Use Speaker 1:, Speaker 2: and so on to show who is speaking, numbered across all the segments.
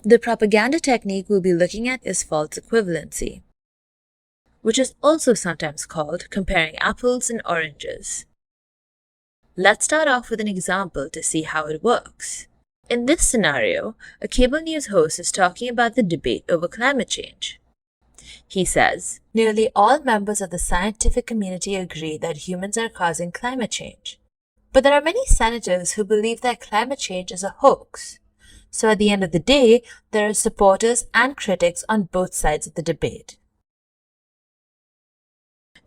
Speaker 1: The propaganda technique we'll be looking at is false equivalency, which is also sometimes called comparing apples and oranges. Let's start off with an example to see how it works. In this scenario, a cable news host is talking about the debate over climate change. He says, "Nearly all members of the scientific community agree that humans are causing climate change. But there are many senators who believe that climate change is a hoax. So at the end of the day, there are supporters and critics on both sides of the debate."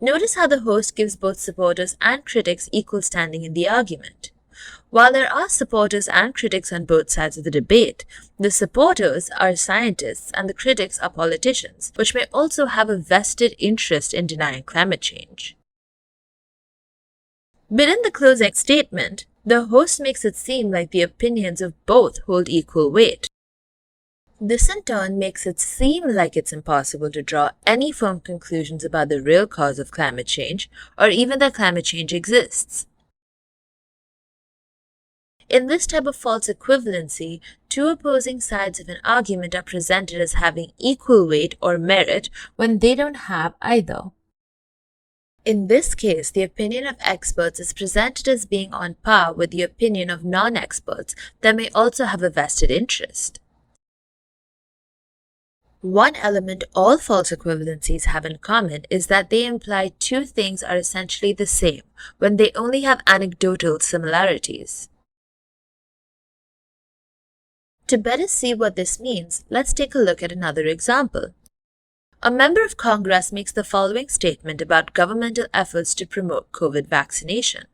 Speaker 1: Notice how the host gives both supporters and critics equal standing in the argument. While there are supporters and critics on both sides of the debate, the supporters are scientists and the critics are politicians, which may also have a vested interest in denying climate change. But in the closing statement, the host makes it seem like the opinions of both hold equal weight. This in turn makes it seem like it's impossible to draw any firm conclusions about the real cause of climate change, or even that climate change exists. In this type of false equivalency, two opposing sides of an argument are presented as having equal weight or merit when they don't have either. In this case, the opinion of experts is presented as being on par with the opinion of non-experts that may also have a vested interest. One element all false equivalencies have in common is that they imply two things are essentially the same when they only have anecdotal similarities. To better see what this means, let's take a look at another example. A member of Congress makes the following statement about governmental efforts to promote COVID vaccination.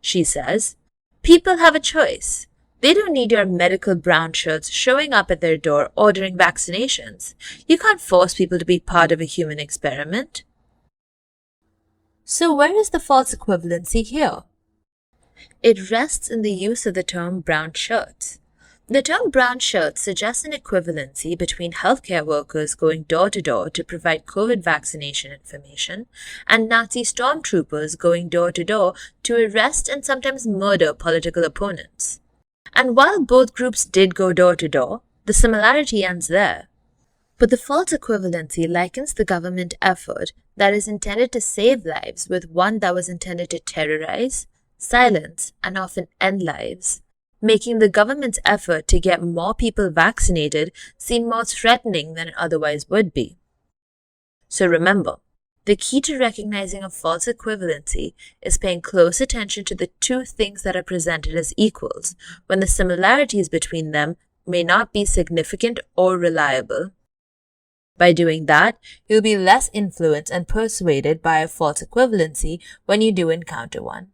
Speaker 1: She says, "People have a choice. They don't need your medical brown shirts showing up at their door ordering vaccinations. You can't force people to be part of a human experiment." So where is the false equivalency here? It rests in the use of the term brown shirts. The term brown shirts suggests an equivalency between healthcare workers going door to door to provide COVID vaccination information and Nazi stormtroopers going door to door to arrest and sometimes murder political opponents. And while both groups did go door to door, the similarity ends there. But the false equivalency likens the government effort that is intended to save lives with one that was intended to terrorize, silence, and often end lives, making the government's effort to get more people vaccinated seem more threatening than it otherwise would be. So remember, the key to recognizing a false equivalency is paying close attention to the two things that are presented as equals, when the similarities between them may not be significant or reliable. By doing that, you'll be less influenced and persuaded by a false equivalency when you do encounter one.